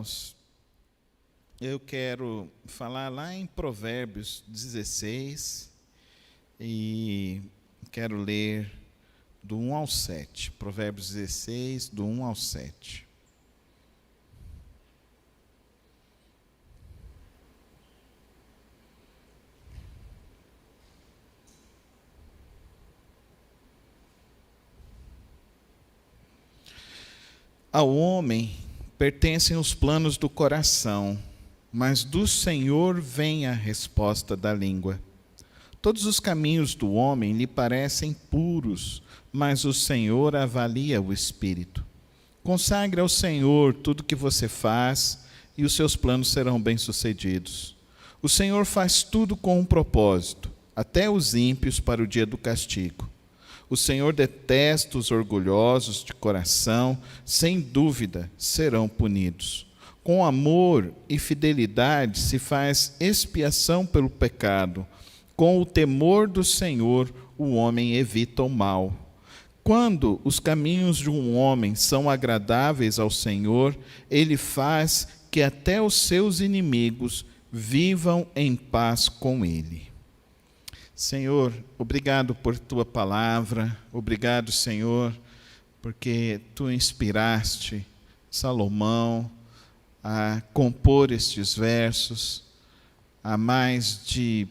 irmãos, eu quero falar lá em Provérbios 16 e quero ler do 1 ao 7. Provérbios 16, do 1 ao 7. Ao homem pertencem os planos do coração, mas do Senhor vem a resposta da língua. Todos os caminhos do homem lhe parecem puros, mas o Senhor avalia o espírito. Consagre ao Senhor tudo que você faz, e os seus planos serão bem-sucedidos. O Senhor faz tudo com um propósito, até os ímpios para o dia do castigo. O Senhor detesta os orgulhosos de coração, sem dúvida serão punidos. Com amor e fidelidade se faz expiação pelo pecado. Com o temor do Senhor, o homem evita o mal. Quando os caminhos de um homem são agradáveis ao Senhor, ele faz que até os seus inimigos vivam em paz com ele. Senhor, obrigado por tua palavra, obrigado, Senhor, porque tu inspiraste Salomão a compor estes versos há mais de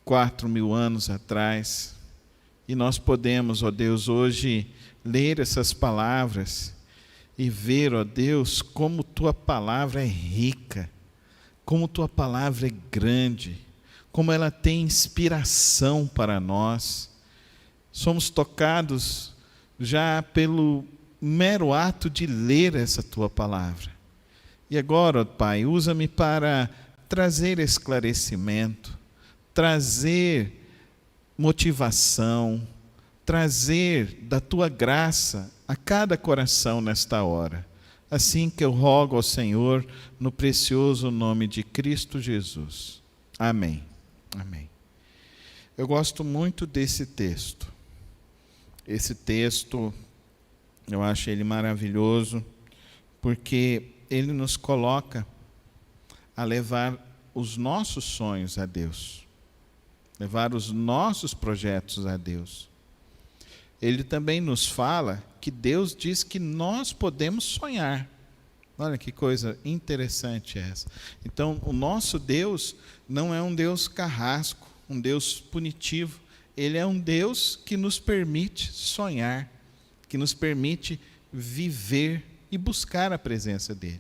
4.000 anos atrás. E nós podemos, ó Deus, hoje ler essas palavras e ver, ó Deus, como tua palavra é rica, como tua palavra é grande, como ela tem inspiração para nós. Somos tocados já pelo mero ato de ler essa tua palavra. E agora, ó Pai, usa-me para trazer esclarecimento, trazer motivação, trazer da tua graça a cada coração nesta hora. Assim que eu rogo ao Senhor, no precioso nome de Cristo Jesus. Amém. Amém. Eu gosto muito desse texto. Esse texto, eu acho ele maravilhoso, porque ele nos coloca a levar os nossos sonhos a Deus, levar os nossos projetos a Deus. Ele também nos fala que Deus diz que nós podemos sonhar. Olha que coisa interessante essa. Então, o nosso Deus não é um Deus carrasco, um Deus punitivo. Ele é um Deus que nos permite sonhar, que nos permite viver e buscar a presença dEle.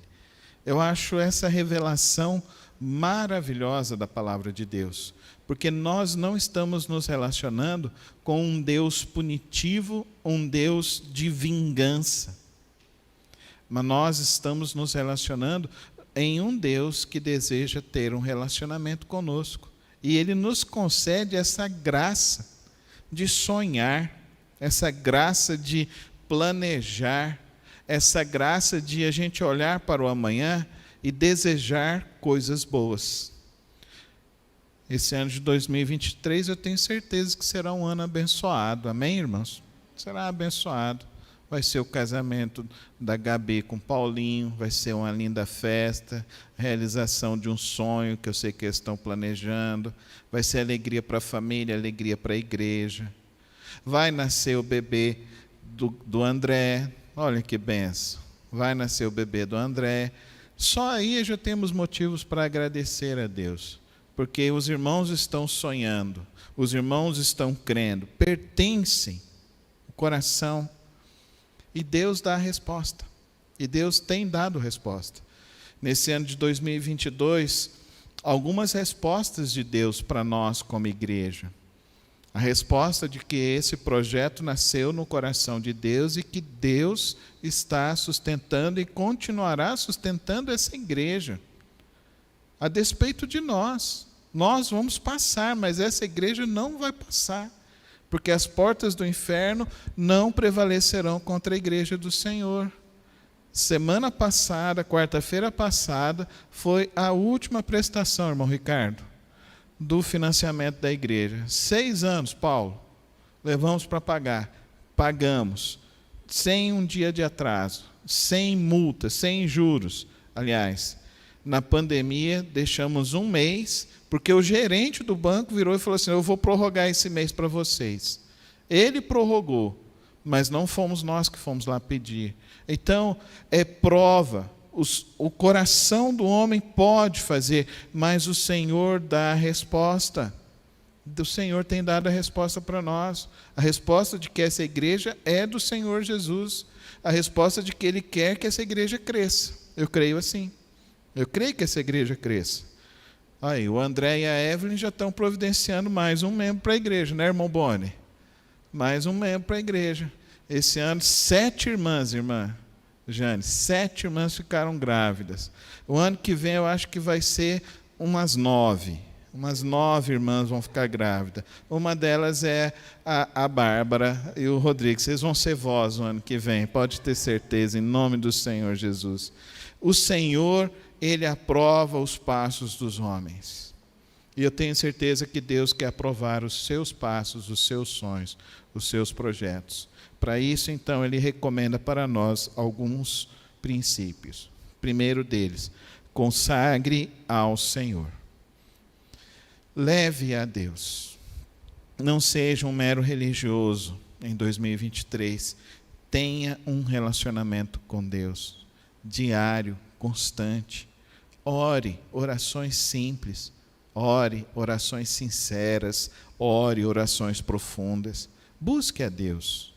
Eu acho essa revelação maravilhosa da palavra de Deus, porque nós não estamos nos relacionando com um Deus punitivo, um Deus de vingança. Mas nós estamos nos relacionando em um Deus que deseja ter um relacionamento conosco. E Ele nos concede essa graça de sonhar, essa graça de planejar, essa graça de a gente olhar para o amanhã e desejar coisas boas. Esse ano de 2023 eu tenho certeza que será um ano abençoado. Amém, irmãos? Será abençoado. Vai ser o casamento da Gabi com Paulinho, vai ser uma linda festa, realização de um sonho que eu sei que eles estão planejando, vai ser alegria para a família, alegria para a igreja. Vai nascer o bebê do André, olha que benção, vai nascer o bebê do André. Só aí já temos motivos para agradecer a Deus, porque os irmãos estão sonhando, os irmãos estão crendo, pertencem o coração. E Deus dá a resposta. E Deus tem dado resposta. Nesse ano de 2022, algumas respostas de Deus para nós como igreja. A resposta de que esse projeto nasceu no coração de Deus e que Deus está sustentando e continuará sustentando essa igreja. A despeito de nós. Nós vamos passar, mas essa igreja não vai passar. Porque as portas do inferno não prevalecerão contra a igreja do Senhor. Semana passada, quarta-feira passada, foi a última prestação, irmão Ricardo, do financiamento da igreja. 6 anos, Paulo, levamos para pagar. Pagamos, sem um dia de atraso, sem multa, sem juros. Aliás, na pandemia, deixamos um mês, porque o gerente do banco virou e falou assim: eu vou prorrogar esse mês para vocês. Ele prorrogou, mas não fomos nós que fomos lá pedir. Então, é prova. O coração do homem pode fazer, mas o Senhor dá a resposta. O Senhor tem dado a resposta para nós. A resposta de que essa igreja é do Senhor Jesus. A resposta de que Ele quer que essa igreja cresça. Eu creio assim. Eu creio que essa igreja cresça. Aí, o André e a Evelyn já estão providenciando mais um membro para a igreja, né, irmão Boni? Mais um membro para a igreja. Esse ano, 7 irmãs, irmã Jane, 7 irmãs ficaram grávidas. O ano que vem eu acho que vai ser umas 9. Umas 9 irmãs vão ficar grávidas. Uma delas é a Bárbara e o Rodrigo. Vocês vão ser vós no ano que vem, pode ter certeza, em nome do Senhor Jesus. O Senhor, Ele aprova os passos dos homens. E eu tenho certeza que Deus quer aprovar os seus passos, os seus sonhos, os seus projetos. Para isso, então, Ele recomenda para nós alguns princípios. Primeiro deles, consagre ao Senhor. Leve a Deus. Não seja um mero religioso em 2023. Tenha um relacionamento com Deus, diário, constante. Ore orações simples. Ore orações sinceras. Ore orações profundas. Busque a Deus.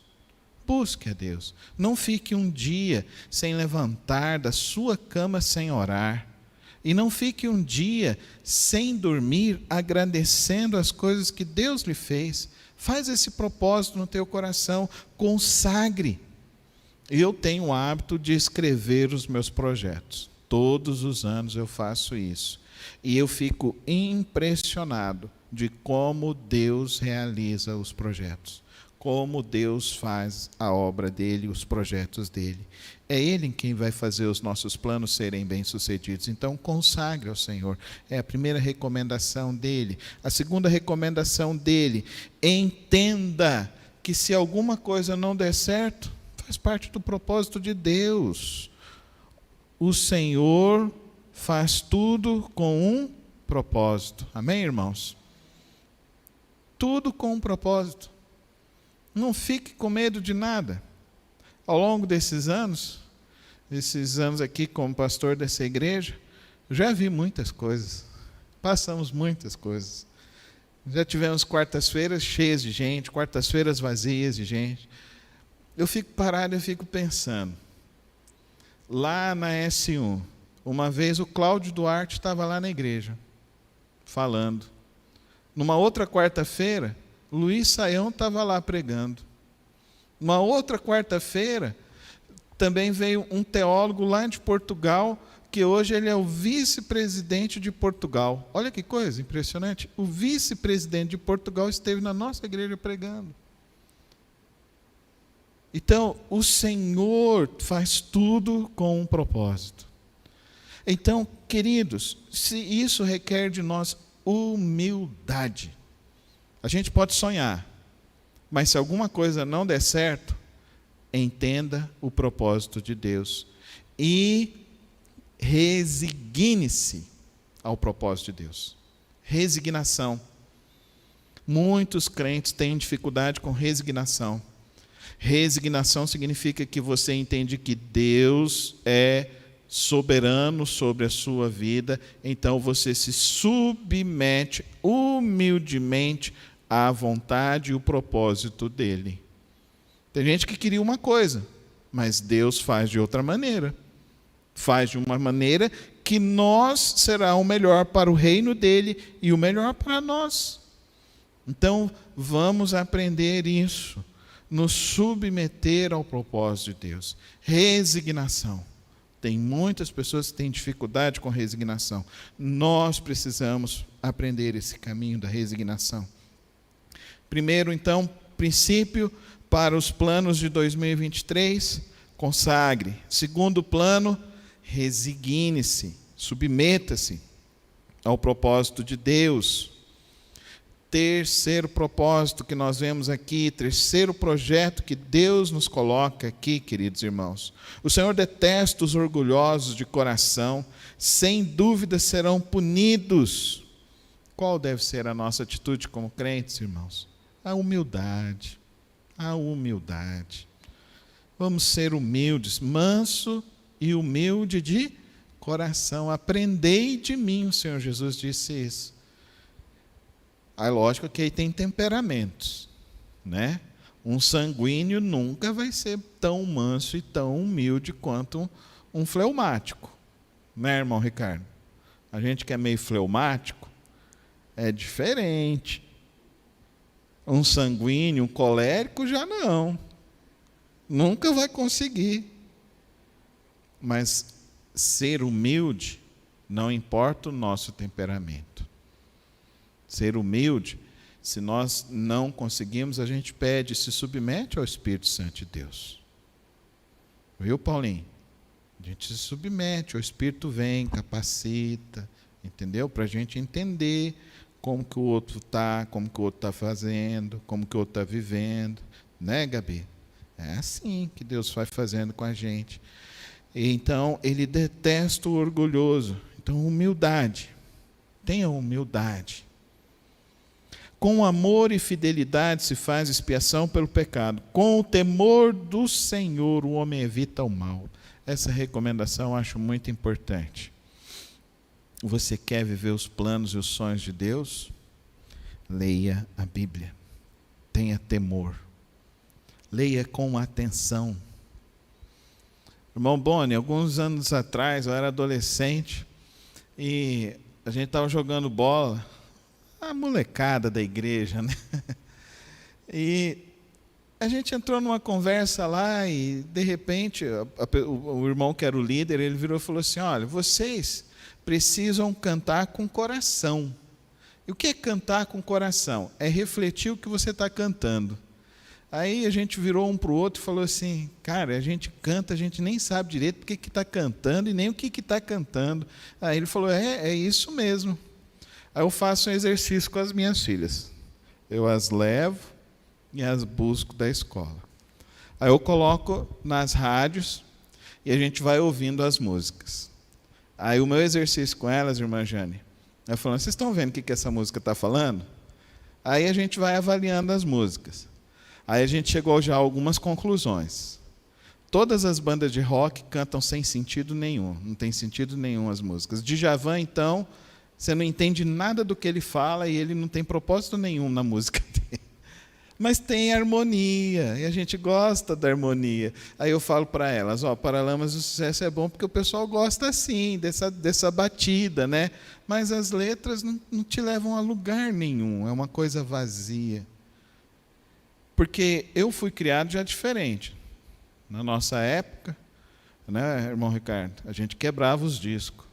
Busque a Deus. Não fique um dia sem levantar da sua cama sem orar. E não fique um dia sem dormir agradecendo as coisas que Deus lhe fez. Faz esse propósito no teu coração. Consagre. Eu tenho o hábito de escrever os meus projetos. Todos os anos eu faço isso. E eu fico impressionado de como Deus realiza os projetos. Como Deus faz a obra dele, os projetos dele. É Ele quem vai fazer os nossos planos serem bem-sucedidos. Então, consagre ao Senhor. É a primeira recomendação dele. A segunda recomendação dele, entenda que se alguma coisa não der certo, faz parte do propósito de Deus. O Senhor faz tudo com um propósito. Amém, irmãos? Tudo com um propósito. Não fique com medo de nada. Ao longo desses anos aqui como pastor dessa igreja, já vi muitas coisas. Passamos muitas coisas. Já tivemos quartas-feiras cheias de gente, quartas-feiras vazias de gente. Eu fico parado e fico pensando. Lá na S1, uma vez o Cláudio Duarte estava lá na igreja, falando. Numa outra quarta-feira, Luiz Saião estava lá pregando. Uma outra quarta-feira, também veio um teólogo lá de Portugal, que hoje ele é o vice-presidente de Portugal. Olha que coisa impressionante. O vice-presidente de Portugal esteve na nossa igreja pregando. Então, o Senhor faz tudo com um propósito. Então, queridos, se isso requer de nós humildade. A gente pode sonhar, mas se alguma coisa não der certo, entenda o propósito de Deus e resigne-se ao propósito de Deus. Resignação. Muitos crentes têm dificuldade com resignação. Resignação significa que você entende que Deus é soberano sobre a sua vida, então você se submete humildemente à vontade e o propósito dele. Tem gente que queria uma coisa, mas Deus faz de outra maneira. Faz de uma maneira que será o melhor para o reino dele e o melhor para nós. Então, vamos aprender isso. Nos submeter ao propósito de Deus. Resignação. Tem muitas pessoas que têm dificuldade com resignação. Nós precisamos aprender esse caminho da resignação. Primeiro, então, princípio para os planos de 2023, consagre. Segundo plano, resigne-se, submeta-se ao propósito de Deus. Terceiro propósito que nós vemos aqui, terceiro projeto que Deus nos coloca aqui, queridos irmãos. O Senhor detesta os orgulhosos de coração, sem dúvida serão punidos. Qual deve ser a nossa atitude como crentes, irmãos? A humildade. A humildade. Vamos ser humildes, manso e humilde de coração. Aprendei de mim, o Senhor Jesus disse isso. Aí, lógico que aí tem temperamentos, né? Um sanguíneo nunca vai ser tão manso e tão humilde quanto um fleumático, né, irmão Ricardo? A gente que é meio fleumático é diferente. Um sanguíneo, um colérico já não. Nunca vai conseguir. Mas ser humilde não importa o nosso temperamento. Ser humilde, se nós não conseguimos, a gente pede, se submete ao Espírito Santo de Deus. Viu, Paulinho? A gente se submete, o Espírito vem, capacita, entendeu? Para a gente entender como que o outro está, como que o outro está fazendo, como que o outro está vivendo. Né, Gabi? É assim que Deus vai fazendo com a gente. Então, ele detesta o orgulhoso. Então, humildade. Tenha humildade. Com amor e fidelidade se faz expiação pelo pecado. Com o temor do Senhor, o homem evita o mal. Essa recomendação eu acho muito importante. Você quer viver os planos e os sonhos de Deus? Leia a Bíblia. Tenha temor. Leia com atenção. Irmão Boni, alguns anos atrás, eu era adolescente, e a gente estava jogando bola, a molecada da igreja, né? E a gente entrou numa conversa lá e, de repente, o irmão que era o líder, ele virou e falou assim, olha, vocês precisam cantar com coração. E o que é cantar com coração? É refletir o que você está cantando. Aí a gente virou um para o outro e falou assim, cara, a gente canta, a gente nem sabe direito porque que está cantando e nem o que está cantando. Aí ele falou, é isso mesmo. Aí eu faço um exercício com as minhas filhas. Eu as levo e as busco da escola. Aí eu coloco nas rádios e a gente vai ouvindo as músicas. Aí o meu exercício com elas, irmã Jane, é falando, vocês estão vendo o que essa música está falando? Aí a gente vai avaliando as músicas. Aí a gente chegou já a algumas conclusões. Todas as bandas de rock cantam sem sentido nenhum. Não tem sentido nenhum as músicas. Djavan, então, você não entende nada do que ele fala e ele não tem propósito nenhum na música dele. Mas tem harmonia, e a gente gosta da harmonia. Aí eu falo para elas, Paralamas do Sucesso é bom porque o pessoal gosta assim, dessa batida, né? Mas as letras não te levam a lugar nenhum, é uma coisa vazia. Porque eu fui criado já diferente. Na nossa época, né, irmão Ricardo, a gente quebrava os discos,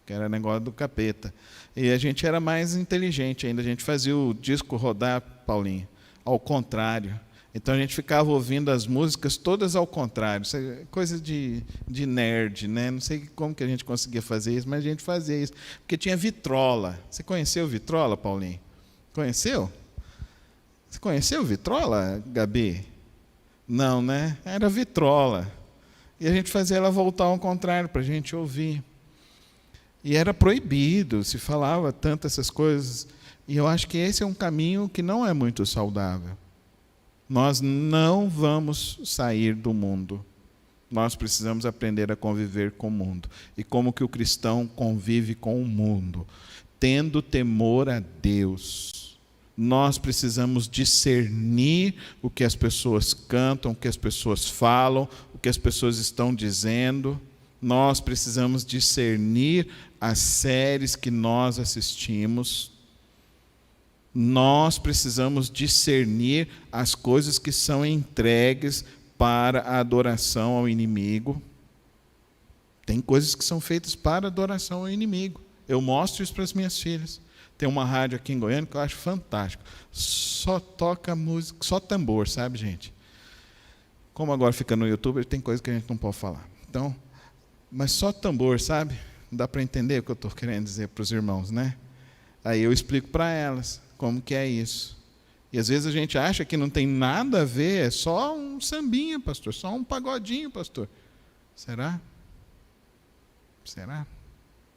que era negócio do capeta. E a gente era mais inteligente ainda, a gente fazia o disco rodar, Paulinho, ao contrário. Então a gente ficava ouvindo as músicas todas ao contrário. Isso é coisa de nerd, né? Não sei como que a gente conseguia fazer isso, mas a gente fazia isso. Porque tinha vitrola. Você conheceu vitrola, Paulinho? Conheceu? Você conheceu vitrola, Gabi? Não, né? Era vitrola. E a gente fazia ela voltar ao contrário para a gente ouvir. E era proibido, se falava tanto essas coisas. E eu acho que esse é um caminho que não é muito saudável. Nós não vamos sair do mundo. Nós precisamos aprender a conviver com o mundo. E como que o cristão convive com o mundo? Tendo temor a Deus. Nós precisamos discernir o que as pessoas cantam, o que as pessoas falam, o que as pessoas estão dizendo. Nós precisamos discernir as séries que nós assistimos. Nós precisamos discernir as coisas que são entregues para a adoração ao inimigo. Tem coisas que são feitas para adoração ao inimigo. Eu mostro isso para as minhas filhas. Tem uma rádio aqui em Goiânia que eu acho fantástico. Só toca música, só tambor, sabe, gente? Como agora fica no YouTube, tem coisa que a gente não pode falar. Então, mas só tambor, sabe? Não dá para entender o que eu estou querendo dizer para os irmãos, né? Aí eu explico para elas. como que é isso. E às vezes a gente acha que não tem nada a ver, é só um sambinha, pastor, só um pagodinho, pastor. Será? Será?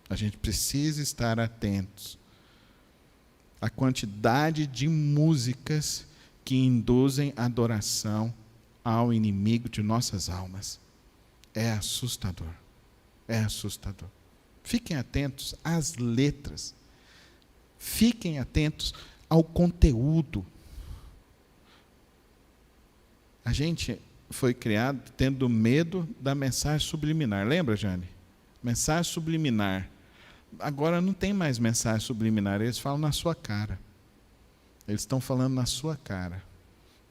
A gente precisa estar atentos à quantidade de músicas que induzem adoração ao inimigo de nossas almas. É assustador. É assustador. Fiquem atentos às letras. Fiquem atentos ao conteúdo. A gente foi criado tendo medo da mensagem subliminar. Lembra, Jane? Mensagem subliminar. Agora não tem mais mensagem subliminar. Eles falam na sua cara. Eles estão falando na sua cara.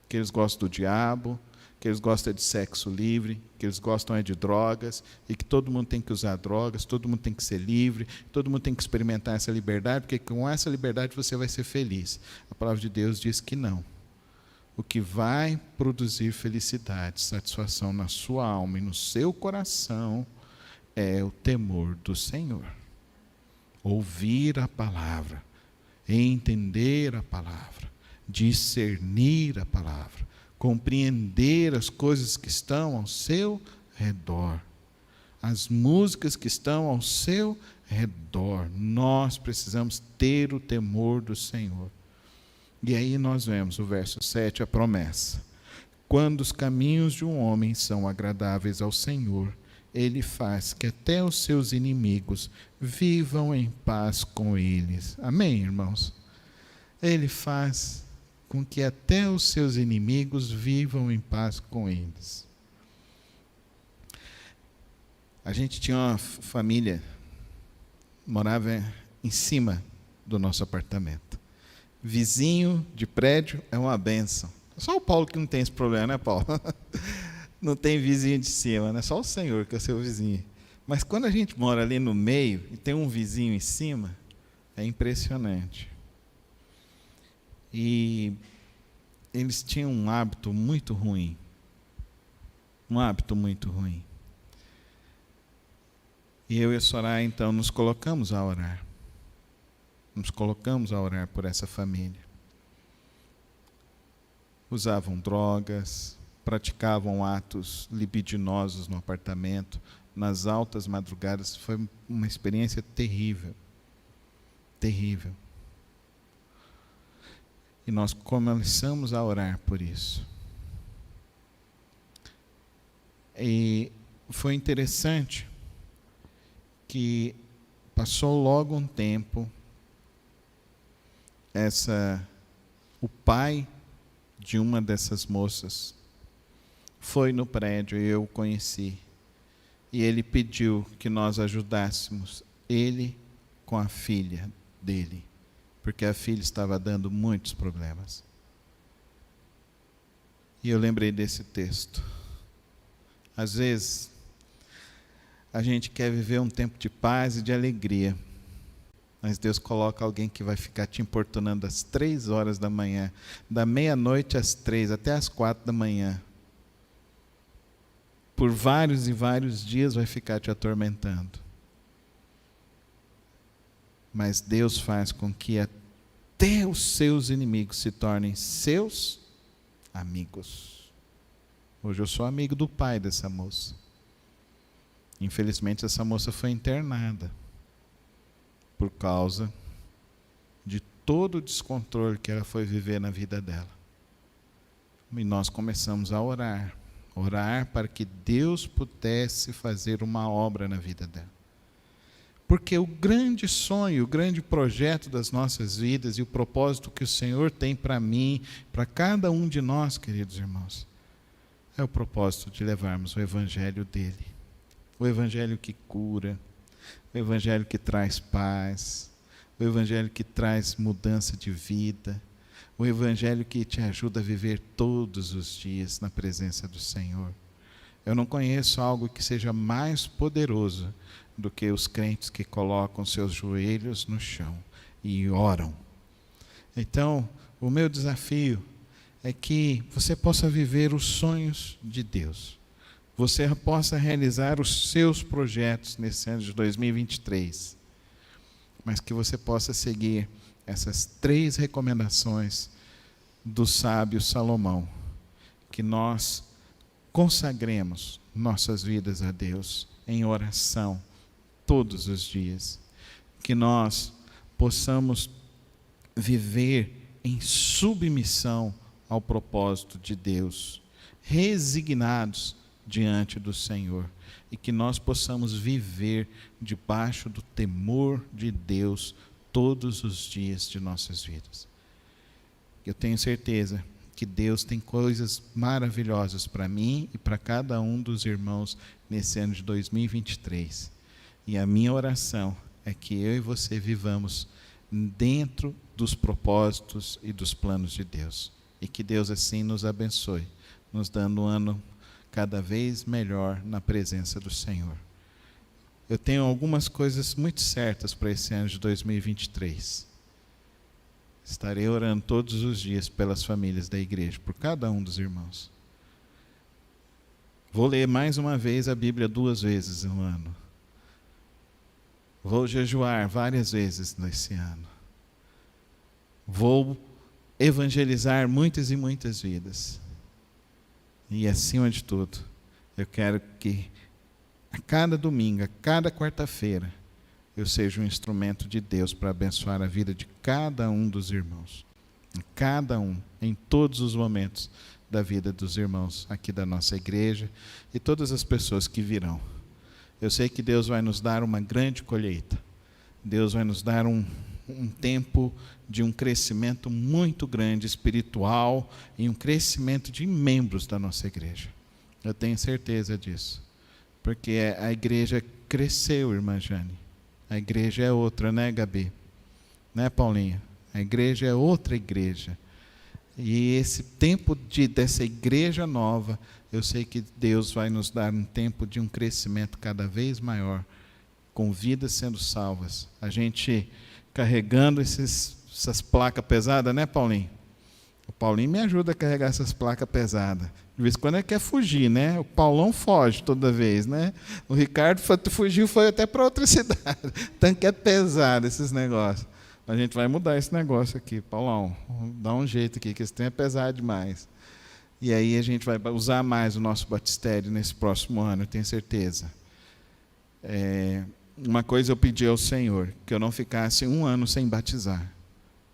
Que eles gostam do diabo, que eles gostam de sexo livre, que eles gostam de drogas, e que todo mundo tem que usar drogas, todo mundo tem que ser livre, todo mundo tem que experimentar essa liberdade, porque com essa liberdade você vai ser feliz. A palavra de Deus diz que não. O que vai produzir felicidade, satisfação na sua alma e no seu coração é o temor do Senhor. Ouvir a palavra, entender a palavra, discernir a palavra, compreender as coisas que estão ao seu redor, as músicas que estão ao seu redor. Nós precisamos ter o temor do Senhor. E aí nós vemos o verso 7, a promessa. Quando os caminhos de um homem são agradáveis ao Senhor, Ele faz que até os seus inimigos vivam em paz com eles. Amém, irmãos? Ele faz com que até os seus inimigos vivam em paz com eles. A gente tinha uma família, morava em cima do nosso apartamento. Vizinho de prédio é uma bênção. Só o Paulo que não tem esse problema, né, Paulo? Não tem vizinho de cima, né? Só o Senhor que é o seu vizinho. Mas quando a gente mora ali no meio e tem um vizinho em cima, é impressionante. E eles tinham um hábito muito ruim. Um hábito muito ruim. E eu e a Soraya, então, nos colocamos a orar. Nos colocamos a orar por essa família. Usavam drogas, praticavam atos libidinosos no apartamento, nas altas madrugadas. Foi uma experiência terrível. Terrível. E nós começamos a orar por isso. E foi interessante que passou logo um tempo, o pai de uma dessas moças foi no prédio e eu o conheci. E ele pediu que nós ajudássemos ele com a filha dele, porque a filha estava dando muitos problemas. E eu lembrei desse texto. Às vezes, a gente quer viver um tempo de paz e de alegria, mas Deus coloca alguém que vai ficar te importunando às 3 horas da manhã, da meia-noite às 3, até às 4 da manhã. Por vários e vários dias vai ficar te atormentando. Mas Deus faz com que até os seus inimigos se tornem seus amigos. Hoje eu sou amigo do pai dessa moça. Infelizmente essa moça foi internada por causa de todo o descontrole que ela foi viver na vida dela. E nós começamos a orar para que Deus pudesse fazer uma obra na vida dela. Porque o grande sonho, o grande projeto das nossas vidas e o propósito que o Senhor tem para mim, para cada um de nós, queridos irmãos, é o propósito de levarmos o Evangelho dele. O Evangelho que cura, o Evangelho que traz paz, o Evangelho que traz mudança de vida, o Evangelho que te ajuda a viver todos os dias na presença do Senhor. Eu não conheço algo que seja mais poderoso do que os crentes que colocam seus joelhos no chão e oram. Então, o meu desafio é que você possa viver os sonhos de Deus. Você possa realizar os seus projetos nesse ano de 2023. Mas que você possa seguir essas 3 recomendações do sábio Salomão, que nós consagremos nossas vidas a Deus em oração todos os dias, que nós possamos viver em submissão ao propósito de Deus, resignados diante do Senhor, e que nós possamos viver debaixo do temor de Deus todos os dias de nossas vidas. Eu tenho certeza que Deus tem coisas maravilhosas para mim e para cada um dos irmãos nesse ano de 2023. E a minha oração é que eu e você vivamos dentro dos propósitos e dos planos de Deus. E que Deus assim nos abençoe, nos dando um ano cada vez melhor na presença do Senhor. Eu tenho algumas coisas muito certas para esse ano de 2023. Estarei orando todos os dias pelas famílias da igreja, por cada um dos irmãos. Vou ler mais uma vez a Bíblia 2 vezes no ano. Vou jejuar várias vezes nesse ano. Vou evangelizar muitas e muitas vidas. E acima de tudo, eu quero que a cada domingo, a cada quarta-feira, eu seja um instrumento de Deus para abençoar a vida de cada um dos irmãos. Cada um, em todos os momentos da vida dos irmãos aqui da nossa igreja e todas as pessoas que virão. Eu sei que Deus vai nos dar uma grande colheita. Deus vai nos dar um tempo de um crescimento muito grande espiritual e um crescimento de membros da nossa igreja. Eu tenho certeza disso. Porque a igreja cresceu, irmã Jane. A igreja é outra, né, Gabi? Né, Paulinha? A igreja é outra igreja. E esse tempo dessa igreja nova, eu sei que Deus vai nos dar um tempo de um crescimento cada vez maior, com vidas sendo salvas. A gente carregando essas placas pesadas, né, Paulinho? O Paulinho me ajuda a carregar essas placas pesadas. De vez em quando ele quer fugir, né? O Paulão foge toda vez, né? O Ricardo fugiu, foi até para outra cidade. Tanto que é pesado esses negócios. A gente vai mudar esse negócio aqui, Paulão. Dá um jeito aqui, que esse trem é pesado demais. E aí a gente vai usar mais o nosso batistério nesse próximo ano, eu tenho certeza. Uma coisa eu pedi ao Senhor, que eu não ficasse um ano sem batizar.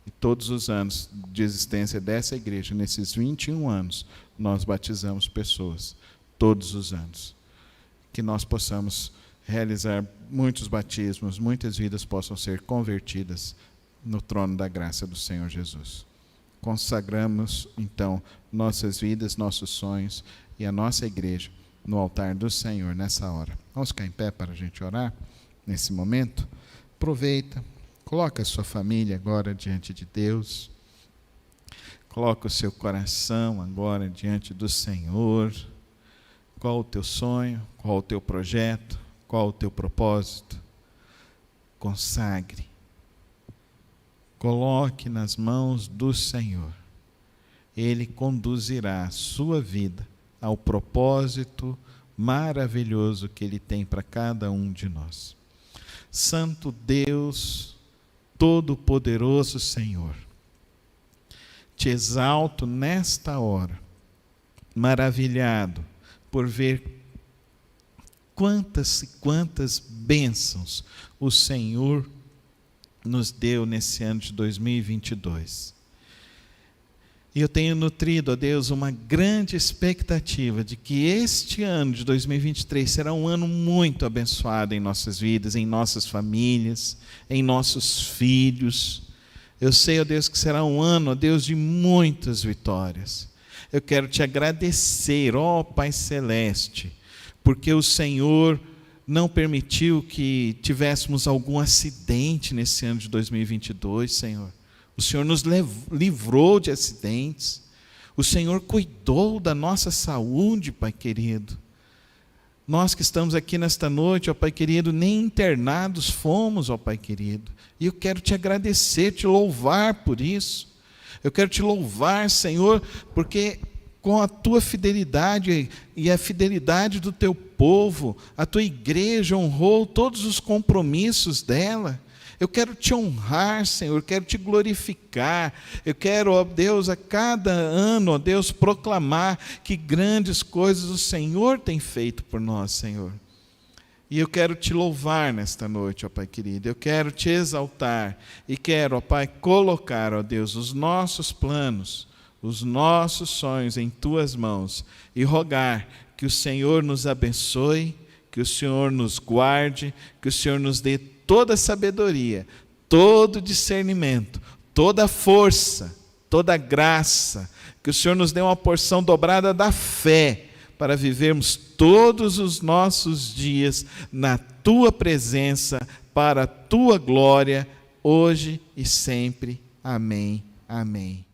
E todos os anos de existência dessa igreja, nesses 21 anos, nós batizamos pessoas, todos os anos. Que nós possamos realizar muitos batismos, muitas vidas possam ser convertidas no trono da graça do Senhor Jesus. Consagramos, então, nossas vidas, nossos sonhos e a nossa igreja no altar do Senhor nessa hora. Vamos ficar em pé para a gente orar nesse momento? Aproveita. Coloca a sua família agora diante de Deus. Coloca o seu coração agora diante do Senhor. Qual o teu sonho? Qual o teu projeto? Qual o teu propósito? Consagre. Coloque nas mãos do Senhor. Ele conduzirá a sua vida ao propósito maravilhoso que Ele tem para cada um de nós. Santo Deus, Todo-Poderoso Senhor, te exalto nesta hora, maravilhado por ver quantas e quantas bênçãos o Senhor nos deu nesse ano de 2022. E eu tenho nutrido, ó Deus, uma grande expectativa de que este ano de 2023 será um ano muito abençoado em nossas vidas, em nossas famílias, em nossos filhos. Eu sei, ó Deus, que será um ano, ó Deus, de muitas vitórias. Eu quero te agradecer, ó Pai Celeste, porque o Senhor não permitiu que tivéssemos algum acidente nesse ano de 2022, Senhor. O Senhor nos livrou de acidentes. O Senhor cuidou da nossa saúde, Pai querido. Nós que estamos aqui nesta noite, ó Pai querido, nem internados fomos, ó Pai querido. E eu quero te agradecer, te louvar por isso. Eu quero te louvar, Senhor, porque com a tua fidelidade e a fidelidade do teu povo, a tua igreja honrou todos os compromissos dela. Eu quero te honrar, Senhor, eu quero te glorificar. Eu quero, ó Deus, a cada ano, ó Deus, proclamar que grandes coisas o Senhor tem feito por nós, Senhor. E eu quero te louvar nesta noite, ó Pai querido. Eu quero te exaltar e quero, ó Pai, colocar, ó Deus, os nossos planos, os nossos sonhos em tuas mãos e rogar que o Senhor nos abençoe, que o Senhor nos guarde, que o Senhor nos dê toda a sabedoria, todo discernimento, toda a força, toda a graça, que o Senhor nos dê uma porção dobrada da fé para vivermos todos os nossos dias na tua presença, para a tua glória, hoje e sempre. Amém. Amém.